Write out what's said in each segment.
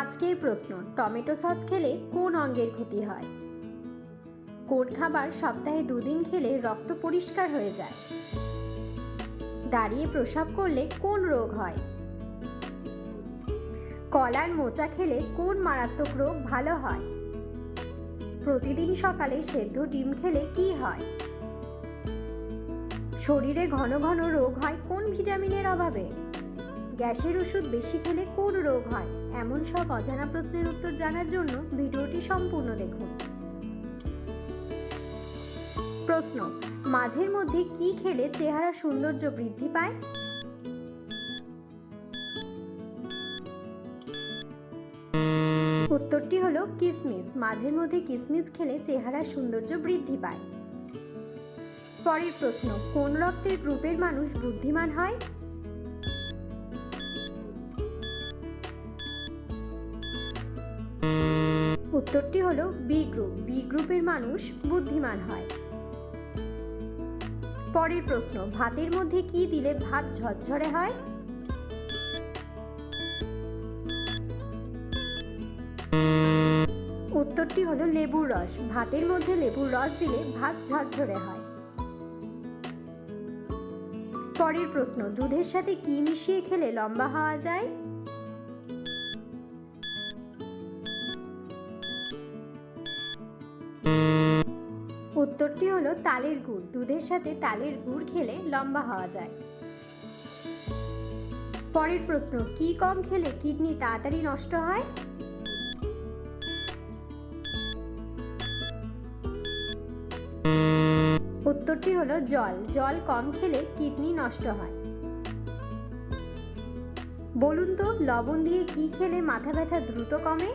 আজকের প্রশ্ন, tomato sauce খেলে কোন অঙ্গের ক্ষতি হয়? কোন খাবার সপ্তাহে 2 দিন খেলে রক্ত পরিষ্কার হয়ে যায়? দাঁড়িয়ে প্রস্রাব করলে কোন রোগ হয়? কলার মোচা খেলে কোন মারাত্মক রোগ ভালো হয়? প্রতিদিন সকালে সেদ্ধ ডিম খেলে কি হয়? শরীরে ঘন ঘন রোগ হয় কোন ভিটামিনের অভাবে? গ্যাসের ওষুধ বেশি খেলে কোন রোগ হয়? এমন সব অজানা প্রশ্নের উত্তর জানার জন্য ভিডিওটি সম্পূর্ণ দেখুন। প্রশ্ন, মাঝের মধ্যে কি খেলে চেহারা সৌন্দর্য বৃদ্ধি পায়? উত্তরটি হলো কিশমিশ। মাঝের মধ্যে কিশমিশ খেলে চেহারা সৌন্দর্য বৃদ্ধি পায়। পরের প্রশ্ন, কোন রক্তের গ্রুপের মানুষ বুদ্ধিমান হয়? উত্তরটি হলো বি গ্রুপ। বি গ্রুপের মানুষ বুদ্ধিমান হয়। পরের প্রশ্ন, ভাতের মধ্যে কি দিলে ভাত ঝরঝরে হয়? উত্তরটি হলো লেবুর রস। ভাতের মধ্যে লেবুর রস দিলে ভাত ঝরঝরে হয়। পরের প্রশ্ন, দুধের সাথে কি মিশিয়ে খেলে লম্বা হওয়া যায়? উত্তরটি হলো তালের গুড়। দুধের সাথে তালের গুড় খেলে লম্বা হওয়া যায়। পরের প্রশ্ন, কি কম খেলে কিডনি তাড়াতাড়ি নষ্ট হয়? উত্তরটি হলো জল। জল কম খেলে কিডনি নষ্ট হয়। বলুন তো, লবণ দিয়ে কি খেলে মাথা ব্যথা দ্রুত কমে?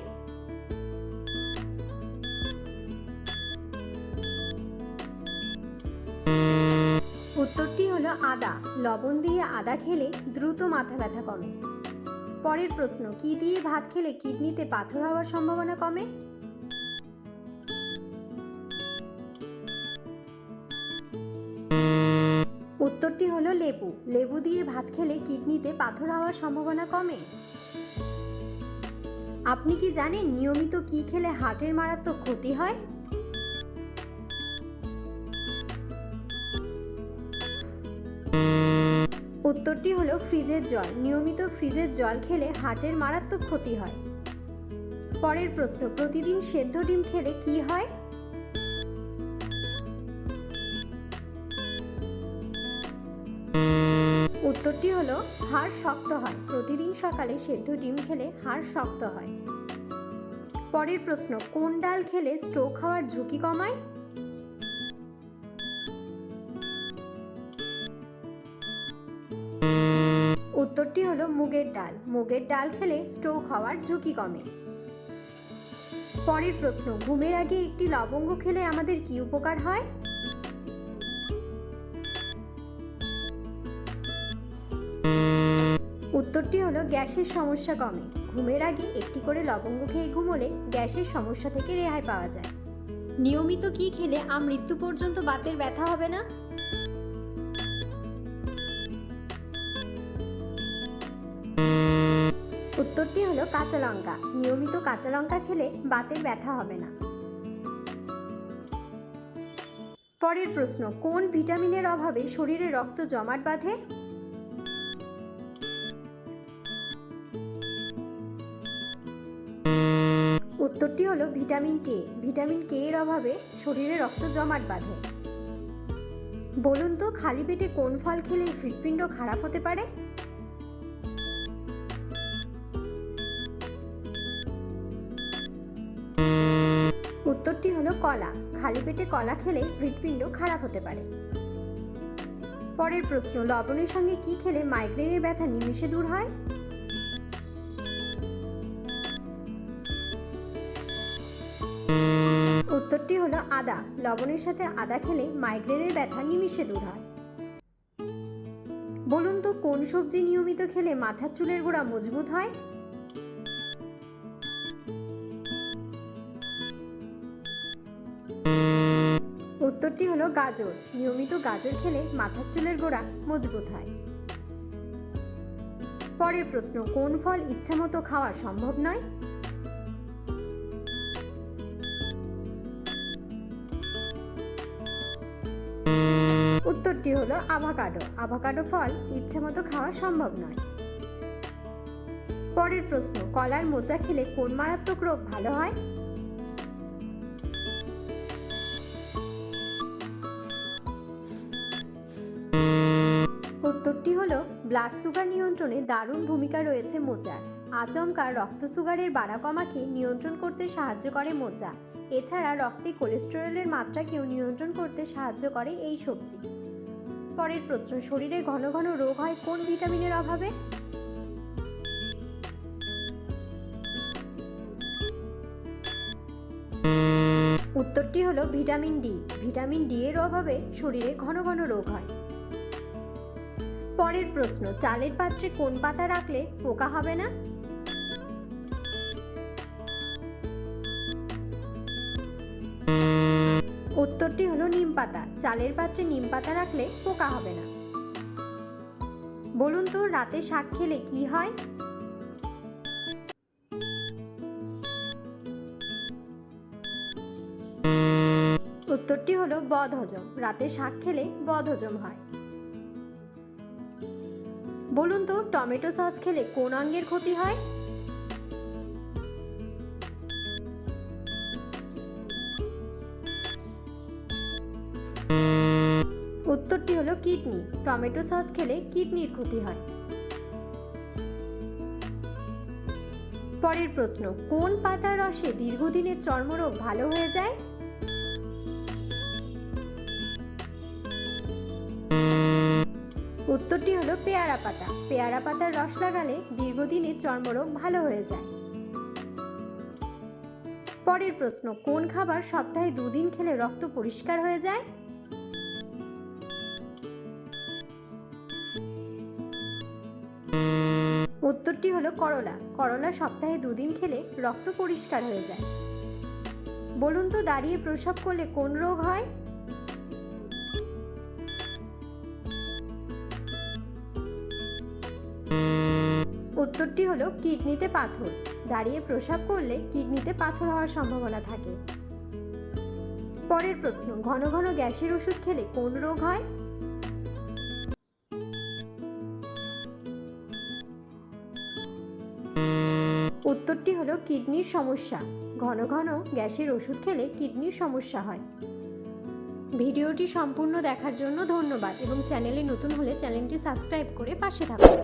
উত্তরটি হলো আদা। লবণ দিয়ে আদা খেলে দ্রুত মাথা ব্যথা কমে। পরের প্রশ্ন, কি দিয়ে ভাত খেলে কিডনিতে পাথর হওয়ার সম্ভাবনা কমে? উত্তরটি হলো লেবু। লেবু দিয়ে ভাত খেলে কিডনিতে পাথর হওয়ার সম্ভাবনা কমে। আপনি কি জানেন নিয়মিত কি খেলে হার্টের মারাত্মক ক্ষতি হয়? উত্তরটি হলো ফ্রিজের জল। নিয়মিত ফ্রিজের জল খেলে হার্টের মারাত্মক ক্ষতি হয়। পরের প্রশ্ন, প্রতিদিন সেদ্ধ ডিম খেলে কি হয়? উত্তরটি হলো হাড় শক্ত হয়। প্রতিদিন সকালে সেদ্ধ ডিম খেলে হাড় শক্ত হয়। পরের প্রশ্ন, কোন ডাল খেলে স্ট্রোক হওয়ার ঝুঁকি কমায়? উত্তরটি হলো মুগের ডাল। মুগের ডাল খেলে স্ট্রোক হওয়ার ঝুঁকি কমে। পরের প্রশ্ন, ঘুমের আগে একটি লবঙ্গ খেলে আমাদের কি উপকার হয়? উত্তরটি হলো গ্যাসের সমস্যা কমে। ঘুমের আগে একটি করে লবঙ্গ খেয়ে ঘুমোলে গ্যাসের সমস্যা থেকে রেহাই পাওয়া যায়। নিয়মিত কি খেলে মৃত্যু পর্যন্ত বাতের ব্যথা হবে না? উত্তরটি হলো কাঁচা লঙ্কা। নিয়মিত কাঁচা লঙ্কা খেলে বাতের ব্যথা হবে না। পরের প্রশ্ন, কোন ভিটামিনের অভাবে শরীরে রক্ত জমাট বাঁধে? উত্তরটি হলো ভিটামিন কে। ভিটামিন কে এর অভাবে শরীরে রক্ত জমাট বাঁধে। বলুন তো, খালি পেটে কোন ফল খেলে হৃৎপিণ্ড খারাপ হতে পারে? উত্তরটি হলো কলা। খালি পেটে কলা খেলে হৃৎপিণ্ড খারাপ হতে পারে। পরের প্রশ্ন, লবণের সঙ্গে কি খেলে মাইগ্রেনের ব্যথা নিমেষে দূর হয়? উত্তরটি হলো আদা। লবণের সাথে আদা খেলে মাইগ্রেনের ব্যথা নিমেষে দূর হয়। বলুন তো, কোন সবজি নিয়মিত খেলে মাথার চুলের গোড়া মজবুত হয়? উত্তরটি হলো গাজর। নিয়মিত গাজর খেলে মাথার চুলের গোড়া মজবুত হয়। পরের প্রশ্ন, কোন ফল ইচ্ছামতো খাওয়া সম্ভব নয়? উত্তরটি হলো আভাকাডো। আভাকাডো ফল ইচ্ছেমতো খাওয়া সম্ভব নয়। পরের প্রশ্ন, কলার মোচা খেলে কোন মারাত্মক রোগ ভালো হয়? উত্তরটি হলো ব্লাড সুগার নিয়ন্ত্রণে দারুণ ভূমিকা রয়েছে মোচার। আচমকা রক্ত সুগারের বাড়া কমাকে নিয়ন্ত্রণ করতে সাহায্য করে মোচা। এছাড়া রক্তে কোলেস্টেরলের মাত্রাকেও নিয়ন্ত্রণ করতে সাহায্য করে এই সবজি। পরের প্রশ্ন, শরীরে ঘন ঘন রোগ হয় কোন ভিটামিনের অভাবে? উত্তরটি হলো ভিটামিন ডি। ভিটামিন ডি এর অভাবে শরীরে ঘন ঘন রোগ হয়। পরের প্রশ্ন, চালের পাত্রে কোন পাতা রাখলে পোকা হবে না? উত্তরটি হলো নিম পাতা। চালের পাত্রে নিম পাতা রাখলে পোকা হবে না। বলুন তো, রাতে শাক খেলে কি হয়? উত্তরটি হলো বদহজম। রাতে শাক খেলে বদহজম হয়। বলুন তো, টমেটো সস খেলে কোন অঙ্গের ক্ষতি হয়? উত্তরটি হলো কিডনি। টমেটো সস খেলে কিডনির ক্ষতি হয়। পরের প্রশ্ন, কোন পাতার রসে দীর্ঘদিনের চর্মরোগ ভালো হয়ে যায়? উত্তরটি হলো পেয়ারা পাতা। পেয়ারা পাতার রস লাগালে দীর্ঘদিনের চর্মরোগ ভালো হয়ে যায়। পরের প্রশ্ন, কোন খাবার সপ্তাহে 2 দিন খেলে রক্ত পরিষ্কার হয়ে যায়? উত্তরটি হলো করলা। করলা সপ্তাহে 2 দিন খেলে রক্ত পরিষ্কার হয়ে যায়। বলুন তো, দাঁড়িয়ে প্রস্রাব করলে কোন রোগ হয়? উত্তরটি হলো কিডনিতে পাথর। দাঁড়িয়ে প্রস্রাব করলে কিডনিতে পাথর হওয়ার সম্ভাবনা থাকে। পরের প্রশ্ন, ঘন ঘন গ্যাসের ওষুধ খেলে কোন রোগ হয়? উত্তরটি হলো কিডনির সমস্যা। ঘন ঘন গ্যাসের ওষুধ খেলে কিডনির সমস্যা হয়। ভিডিওটি সম্পূর্ণ দেখার জন্য ধন্যবাদ এবং চ্যানেলে নতুন হলে চ্যানেলটি সাবস্ক্রাইব করে পাশে থাকুন।